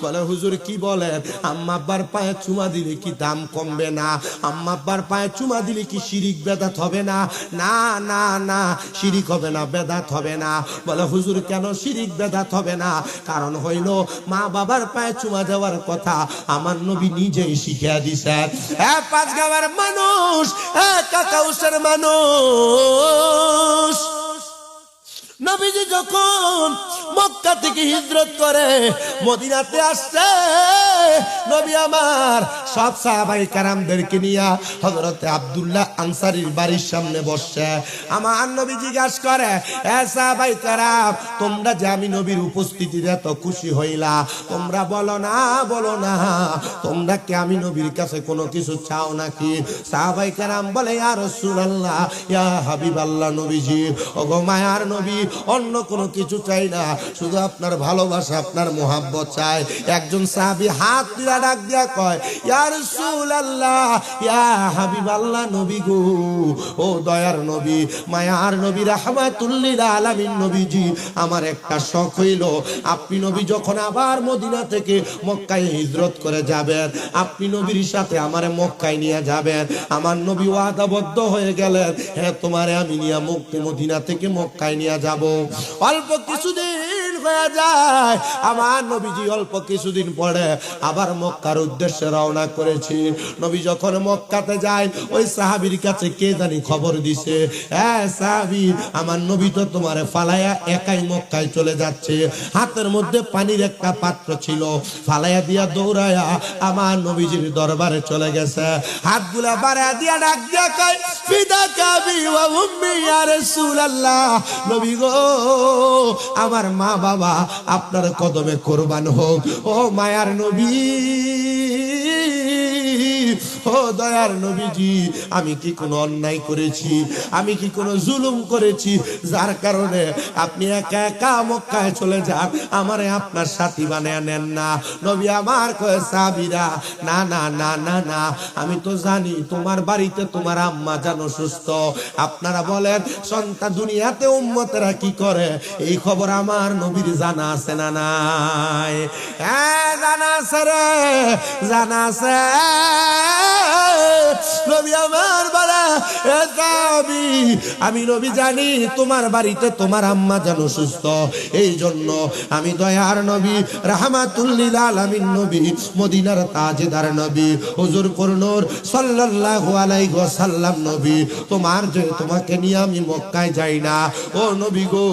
বলে হুজুর কি বলেন, আম্মা আব্বার পায়ে চুমা দিলে কি দাম কমবে না? আম্মা আব্বার পায়ে চুমা দিলে কি শিরিক বেদাত হবে না? না না না, শিরিক হবে না, বেদাত হবে না। বলে হুজুর কেন শিরিক বেদাত হবে না? কারণ হইল মা বাবার পায়ে চুমা দেওয়ার কথা আমার নবী নিজেই শিখিয়ে দিছেন। পাঁচগাঁওয়ের মানুষ, কাকাউসের মানুষ, নবীজি যখন মক্কা থেকে হিজরত করে মদিনাতে আসছে, নবী আমার সব সাহাবায়ে কেরামদেরকে নিয়ে হযরতে আব্দুল্লাহ আনসারীর বাড়ির সামনে বসছে। আমার নবী জিজ্ঞাসা করে, এ সাহাবায়ে কেরাম, তোমরা যে আমি নবীর উপস্থিতিতে এত খুশি হইলা, তোমরা বলো না তোমরা কি আমি নবীর কাছে কোনো কিছু চাও নাকি? সাহাবায়ে কেরাম বলে, ইয়া রাসূলুল্লাহ, ইয়া হাবিবাল্লাহ, নবীজি, ওগো মায়ার নবী, অন্য কোনো কিছু চাই না, শুধু আপনার ভালোবাসা, আপনার মোহাব্বত চাই। একজন সাহাবী হাত তুলে ডাক দিয়া কয়, ইয়া রাসূলুল্লাহ, ইয়া হাবিবাল্লাহ, নবী গো, ও দয়ার নবী, মায়ার নবী, রাহমাতুল লিল আলামিন নবীজি, আমার একটা শখ হইল, আপনি নবী যখন আবার মদিনা থেকে মক্কায় হিজরত করে যাবেন, আপনি নবীর সাথে আমারে মক্কায় নিয়ে যাবেন। আমার নবী ওয়াদাবদ্ধ হয়ে গেলেন, হ্যাঁ তোমারে আমি নিয়ে মদিনা থেকে মক্কায় নিয়ে যাব। অল্প কিছুদিন হয়ে যায়, আমার নবীজি অল্প কিছুদিন পরে আবার মক্কার উদ্দেশ্যে রওনা করেছি। নবী যখন মক্কাতে যায়, ওই সাহাবীর কাছে কে জানি খবর দিছে, হ্যাঁ সাহাবী, আমার নবী তো তোমারে ফালায়া একাই মক্কায় চলে যাচ্ছে। হাতের মধ্যে পানির একটা পাত্র ছিল, ফালায়া দিয়া দৌড়ায়া আমার নবীজির দরবারে চলে গেছে। হাতগুলা বাড়ায়া দিয়া ডাক দিয়া কয়, ফিদাকা বি ওয়া উম্মি ইয়া রাসূলুল্লাহ, নবী গো, আমার মা বাবা আপনার কদমে কোরবান হোক। ও মায়ার নবী, ও দয়ার নবীজি, আমি কি কোনো অন্যায় করেছি? আমি কি কোনো জুলুম করেছি যার কারণে আপনি একা একা মক্কায় চলে যান, আমারে আপনার সাথী বানিয়ে নেন না? নবী আমার কয়, সাহাবীরা, না না না না না, আমি তো জানি তোমার বাড়িতে তোমার আম্মা জানো সুস্থ। আপনারা বলেন সন্তান দুনিয়াতে উম্মতেরা কি করে, এই খবর আমার নবীর জানা আছে না নাই? হ্যাঁ জানা আছে রে, জানা আছে। নবী আমার বলে, এ সাহাবী, আমি নবী জানি তোমার বাড়িতে তোমার আম্মা জানো সুস্থ, এই জন্য আমি দয়ার নবী, রাহমাতুল লিল আলামিন নবী, মদিনার তাজদার নবী, হুজুর নূর সাল্লাল্লাহু আলাইহি ওয়াসাল্লাম নবী, তোমাকে নিয়ে আমি মক্কায় যাই না। ও নবী গো,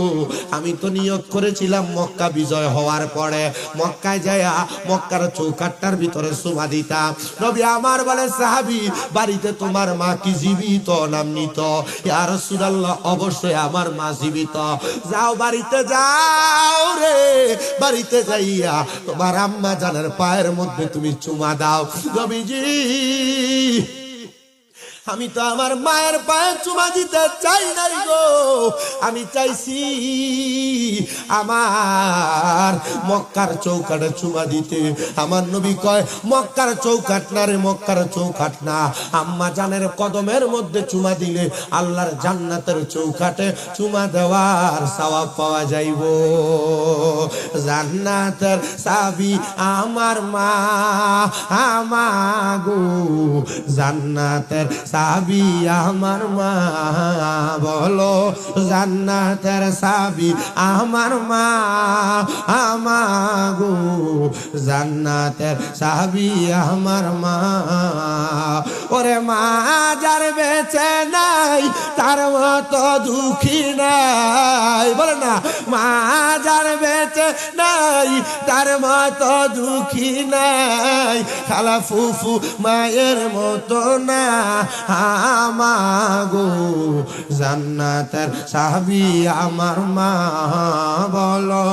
আমি তো নিয়ত করেছিলাম মক্কা বিজয় হওয়ার পরে মক্কায় যায়া মক্কার চৌকাটটার ভিতরে সুমা দিতাম। নবী আমার বলে, সাহাবী, বাড়িতে তোমার মা কি জীবিত না মৃত? ইয়া রাসূলুল্লাহ, অবশ্যই আমার মা জীবিত। যাও, বাড়িতে যাও রে, বাড়িতে যাইয়া তোমার আম্মা জানের পায়ের মধ্যে তুমি চুমা দাও। নবীজি, আমি তো আমার মায়ের পায়ে চুমা দিতে চাই নাই গো, আমি চাইছি আমার মক্কার চৌকাটে চুমা দিতে। আমার নবী কয়, মক্কার চৌকাট না রে, মক্কার চৌকাট না, আম্মা জানের কদমের মধ্যে চুমা দিলে আল্লাহর জান্নাতের চৌকাটে চুমা দেওয়ার সওয়াব পাওয়া যাইব। জান্নাতের চাবি আমার মা, আমাগো, জান্নাতের চাবি আমার মা, বলো জান্নাতের চাবি আমার মা, আমাগো, জান্নাতের চাবি আমার মা। ওরে মা যার বেঁচে নাই তার মতো দুঃখী নাই, বলে না, মা যার বেঁচে নাই তার মতো দুঃখী নাই, খালা ফুফু মায়ের মতো না, আমাগো, জান্নাতের চাবি আমার মা, বলো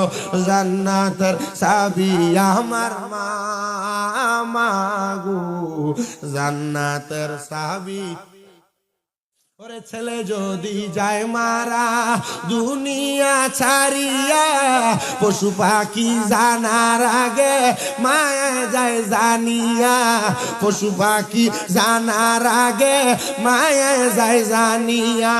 জান্নাতের চাবি আমার মা, আমাগো, জান্নাতের চাবি। ওরে ছেলে যদি যায় মারা দুনিয়া ছাড়িয়া, পশু পাখি জানার আগে মায়া যায় জানিয়া, পশু পাখি জানার আগে মায়া যায় জানিয়া,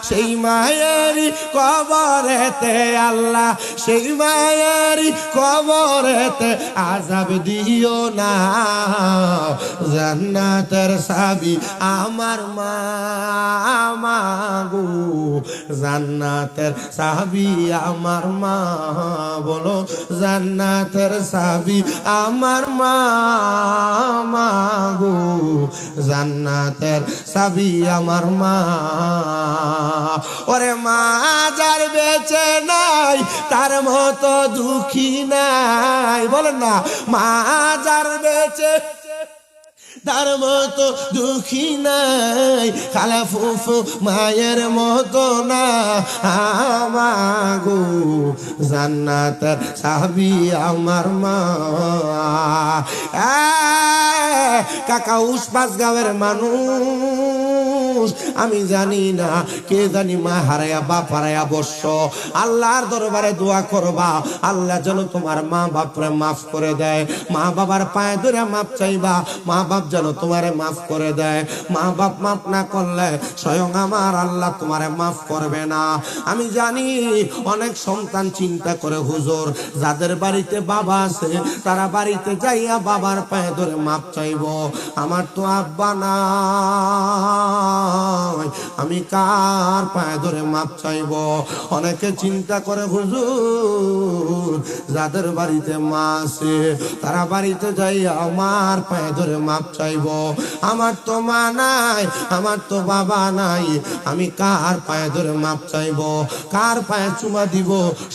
সেই মায়েরই কবরেতে আল্লাহ, সেই মায়েরই কবরেতে আযাব দিও না, জান্নাতের চাবি আমার মা মাগো, জান্নাতের চাবি আমার মা, বলো জান্নাতের চাবি আমার মা মাগো, জান্নাতের চাবি আমার মা। ওরে মা যার বেঁচে নাই তার মতো দুঃখী নাই, বলেন না, মা যার বেঁচে তার মতো দুঃখী নাই, খালা ফুফু মায়ের মতো না মাগো, জান্নাতের চাবি আমার মা। কাকা উসপাস গাঁয়ের মানুষ, আমি জানি না কে জানি মা হারায়া বাপ হারায়া বর্ষ, আল্লাহর দরবারে দোয়া করবা, আল্লাহ যেন তোমার মা বাপরে মাফ করে দেয়, মা বাবার পায়ে ধরে মাপ চাইবা, মা বাপ যেন তোমারে মাফ করে দেয়, মা বাপ মাফ না করলে স্বয়ং আমার আল্লাহ তোমারে মাফ করবে না। আমি জানি অনেক সন্তান চিন্তা করে হুজুর যাদের বাড়িতে বাবা আছে তারা বাড়িতে যাইয়া বাবার পায়ে ধরে মাপ চাইব, আমার তো আব্বা নাই, আমি কার পায়ে ধরে মাপ চাইব। অনেকে চিন্তা করে হুজুর যাদের বাড়িতে মা আছে তারা বাড়িতে যাইয়া আমার পায়ে ধরে মাপ চাইব, আমার তো মা নাই, আমার তো বাবা নাই, আমি কার পায়ে ধরে মাপ চাইব, কার পায়ে চুমা দিব।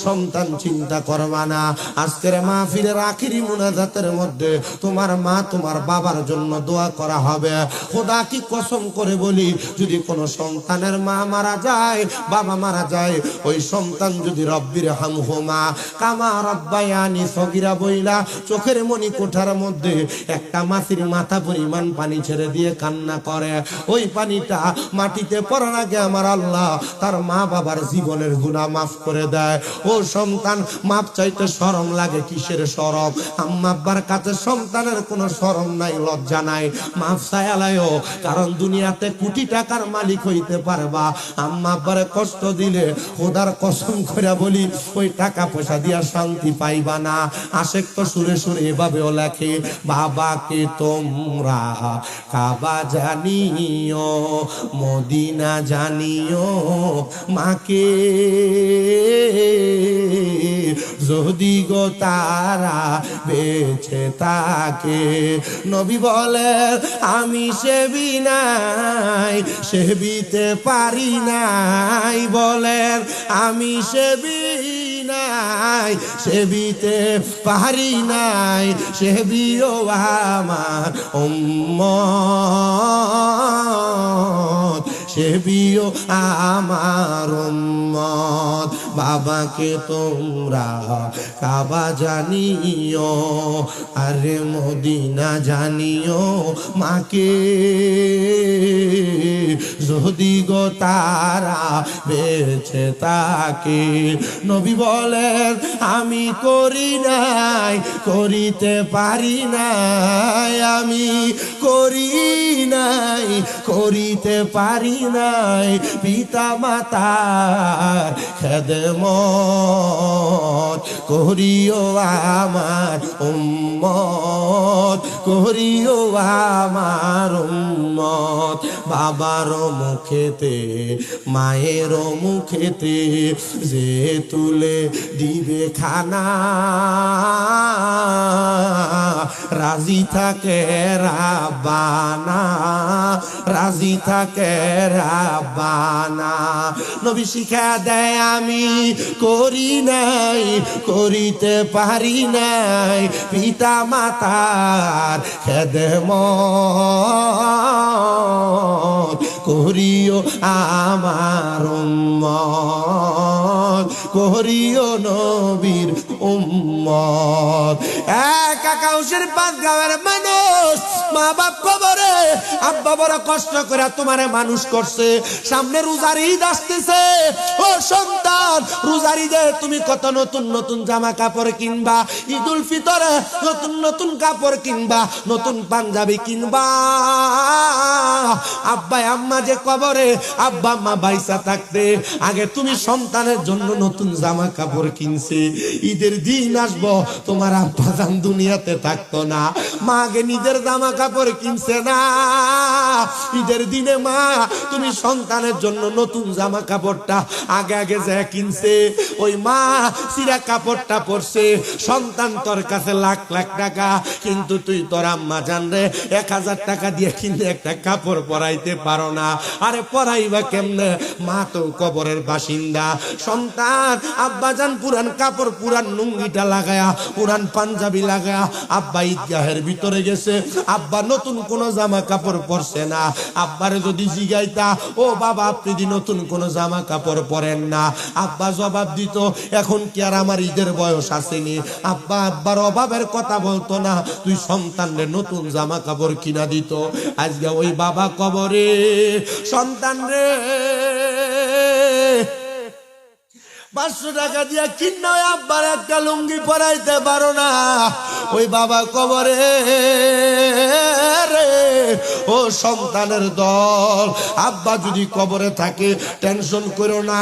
সন্তান চিন্তা করবা না, আজকের মাহফিলের আখিরি মুনাজাতের মধ্যে তোমার মা তোমার বাবার জন্য দোয়া করা হবে। খোদা কি কসম করে বলি, যদি কোনো সন্তানের মা মারা যায় বাবা মারা যায়, ওই সন্তান যদি রব্বির হামহুমা কামা রব্বায়ানি সগীরা বইলা চোখের মনি কোঠার মধ্যে একটা মাছির মাথা পরিমাণ পানি ছেড়ে দিয়ে কান্না করে, ওই পানিটা মাটিতে পড়ার আগে আমার আল্লাহ তার মা বাবার জীবনের গুনাহ মাফ করে দেয়। ও সন্তান মাপ চাইতে শরম লাগে, কিসের শরম? আম্মা আব্বার কাছে সন্তানের কোনো শরম নাই, লজ্জা নাই, মাফ চাইলায়ও, কারণ দুনিয়াতে কোটি টাকার মালিক হইতে পারবা, আম্মা আব্বারে কষ্ট দিলে খোদার কসম করে বলি ওই টাকা পয়সা দিয়া শান্তি পাইবা না। আশেক তো সুরে সুরে এভাবেও লেখে, বাবাকে তোমরা কাবা জানিও মদিনা জানিও, মাকে যদি গো তারা বেঁচে থাকে। নবী বলেন আমি সেবি নাই, সেবিতে পারি নাই, বলেন আমি সেবি নাই, সেবিতে পারি নাই, সেবিও আমার উম্মত, সেবিও আমার উম্মত। বাবাকে তোমরা কাবা জানিও, আরে মদিনা জানিও, মাকে যদি গো তারা বেঁচে থাকে। নবী বলেন আমি করি নাই, করিতে পারি নাই, আমি করি নাই, করিতে পারি নাই, পিতা মাতার খেদমত করিও আমার উম্মত, করিও আমার উম্মত। বাবার মুখেতে মায়ের মুখেতে যে তুলে দিবে খানা, রাজি থাকে রাব্বানা, রাজি থাকে রাব্বানা। নবী শিক্ষা দেয় আমি করি নাই, করিতে পারি নাই, পিতা মাতার খেদমত করিও আমার উম্মত, করিও নবীর উম্মত। কাকাউশের পাঁচ গাঁয়ের মানুষ মা বাপ কবরে, আব্বা বড় কষ্ট করে তোমারে মানুষ করছে, সামনে রোজার ঈদ আসতেছে, ও সন্তান রোজার ঈদে তুমি কত নতুন নতুন জামা কাপড় কিনবা, ঈদুল ফিতরে নতুন নতুন কাপড় কিনবা, নতুন পাঞ্জাবি কিনবা। আব্বা আম্মা যে কবরে, আব্বা আম্মা বাইসা থাকতে আগে তুমি সন্তানের জন্য নতুন জামা কাপড় কিনছে, ঈদের দিন আসবো তোমার আব্বা জান দুনিয়াতে থাকতো না, মা আগে নিজের জামা কাপড় কিনছে না, ঈদের দিনে মা তুমি সন্তানের জন্য নতুন জামা কাপড়টা আগে আগে যা কিনছে, ওই মা সিরা কাপড়টা পরছে, সন্তান তোর কাছে লাখ লাখ টাকা, কিন্তু তুই তোর আম্মা জান রে 1000 টাকা দিয়ে কিনে একটা কাপড় পরাইতে পারো না। আরে পরাইবা কেমনে, মা তো কবরের বাসিন্দা। সন্তান আব্বা জান পুরান কাপড়, পুরান লুঙ্গিটা লাগায়া, পুরান পাঞ্জাবি লাগায়া আব্বা ঈদগাহের ভিতরে গেছে, আব্বা নতুন কোন জামা কাপড় পরছে না। আব্বারে যদি জিগাইতা, ও বাবা আপনি দি নতুন কোন জামা কাপড় পরেন না, আব্বা জবাব দিত, এখন কি আর আমার ঈদের বয়স আসেনি? আব্বা আব্বার অভাবের কথা বলতো না, তুই সন্তানরে নতুন জামা কাপড় কিনা দিত। আজকে ওই বাবা কবরে, সন্তান রে 500 টাকা দিয়া কিনা আব্বার একটা লুঙ্গি পরাইতে পারো না, ওই বাবা কবরে রে। ও সন্তানের দল, আব্বা যদি কবরে থাকে টেনশন করো না,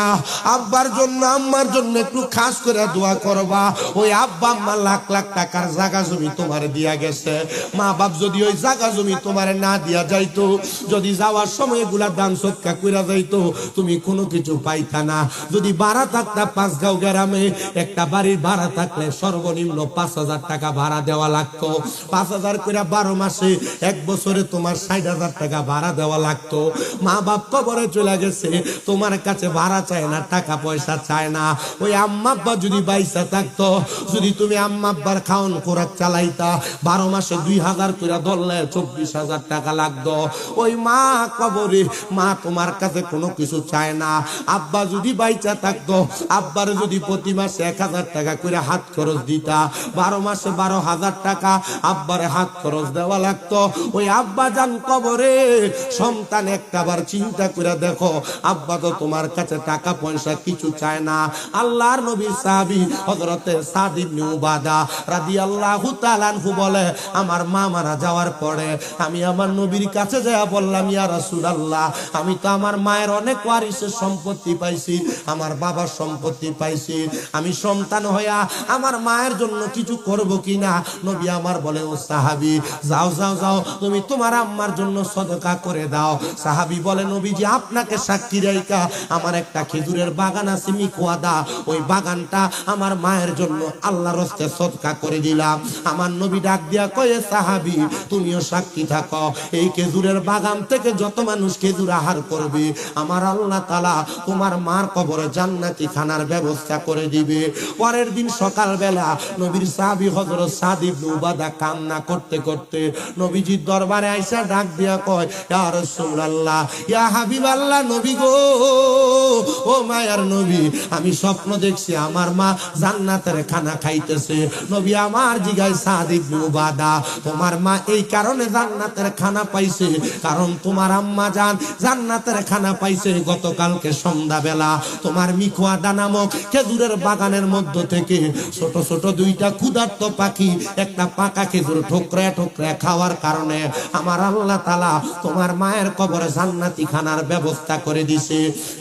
আব্বার জন্য আম্মার জন্য একটু খাস করে দোয়া করবা। ওই আব্বা আম্মা লাখ লাখ টাকার জায়গা জমি তোমার দিয়া গেছে, মা বাপ যদি ওই জায়গা জমি তোমার না দিয়া যাইতো, যদি যাওয়ার সময় এগুলা দান সৎকা কইরা যাইতো, তুমি কোনো কিছু পাইতা না। যদি ভাড়া থাকতা, 5 গাঁও গ্রামে একটা বাড়ির ভাড়া থাকলে সর্বনিম্ন 5000 টাকা ভাড়া দেওয়া লাগতো, 5000 করে 12 মাসে, 1 বছরে তোমার 60,000 টাকা ভাড়া দেওয়া লাগতো। মা বাপ কবরে চলে গেছে, তোমার কাছে ভাড়া চায় না, টাকা পয়সা চায় না। ওই আম্মা আব্বা যদি বাইসা থাকতো, যদি তুমি আম্মা আব্বার খাওন খোরাক চালাইতা, 12 মাসে 2000 করে ধরলে 24,000 টাকা লাগতো। ওই মা কবরে, মা তোমার কাছে কোনো কিছু চায় না। আব্বা যদি বাইচা থাকতো, আব্বার যদি প্রতি মাসে 1000 টাকা করে হাত খরচ দিতা, 12 মাসে 12,000 টাকা আব্বারে হাত খরচ দেওয়া লাগতো। ওই আব্বা জান কবরে, সন্তান একটাবার চিন্তা করে দেখো, আব্বা তো তোমার কাছে টাকা পয়সা কিছু চায় না। আল্লাহর নবীর সাহাবী হযরতে সাদ ইবনে উবাদা রাদিয়াল্লাহু তাআলা আনহু বলে, আমার মা মারা যাওয়ার পরে আমি আমার নবীর কাছে যাইয়া বললাম, ইয়া রাসূলুল্লাহ, আমি তো আমার মায়ের অনেক ওয়ারিসের সম্পত্তি পাইছি, আমার বাবার সম্পত্তি পাইছি, আমি সন্তান হইয়া আমার মায়ের জন্য কিছু করব কিনা? নবী আমার বলে, ও সাহাবী, যাও যাও যাও, তুমি তোমার আম্মার জন্য সদকা করে দাও। সাহাবী বলে, নবীজি আপনাকে সাক্ষী রাইখা আমার একটা খেজুরের বাগান আছে মিকুয়াদা, ওই বাগানটা আমার মায়ের জন্য আল্লাহর রাস্তে সদকা করে দিলাম। আমার নবী ডাক দিয়া কয়ে, সাহাবী তুমিও সাক্ষী থাকো, এই খেজুরের বাগান থেকে যত মানুষ খেজুর আহার করবে, আমার আল্লাহ তাআলা তোমার মার কবরে জান্নাতি খানার ব্যবস্থা করে দিবে। পরের দিন সকালবেলা নবীর সাহাবী হযরত সাদ ইবনে উবাদা কান্না করতে করতে নবীজির দরবারে আইসা ডাক দিয়া কয়, ইয়া রাসূলুল্লাহ, ইয়া হাবিবাল্লাহ, নবী গো, ও মায়ার নবী, আমি স্বপ্ন দেখছি আমার মা জান্নাতের খানা খাইতেছে। নবী আমার জিগায়, সাদ ইবনে উবাদা, তোমার মা এই কারণে জান্নাতের খানা পাইছে, কারণ তোমার আম্মা জান জান্নাতের খানা পাইছে গতকালকে সন্ধ্যাবেলা তোমার মিকুয়াদা নামক খেজুরের বাগানের মধ্য থেকে ছোট ছোট 2টা ক্ষুধার্ত পাখি একটা পাকা খেজুর ঠোকরা ঠোকরা খাওয়ার কারণে আমার আল্লাহ তাআলা তোমার মায়ের কবরে জান্নাতি খানার ব্যবস্থা করে দিছে।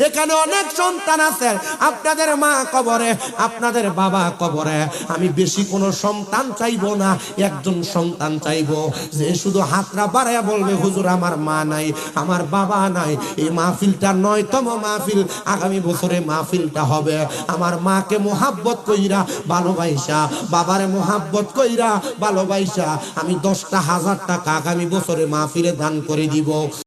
এখানে অনেক সন্তান আছে, আপনাদের মা কবরে, আপনাদের বাবা কবরে, আমি বেশি কোনো সন্তান চাইবো না, একজন সন্তান চাইবো যে শুধু হাতরা বাড়ায় বলবে, হুজুর আমার মা নাই, আমার বাবা নাই। এই মাহফিলটা 9তম মাহফিল, আগামী বছরে মাহফিলটা হবে। আমার মাকে মোহাব্বত কইরা ভালোবাসা, বাবারে মোহাব্বত কইরা ভালোবাসা আমি 10,000 টাকা আগামী বছরে মাহফিলে দান করে দিব।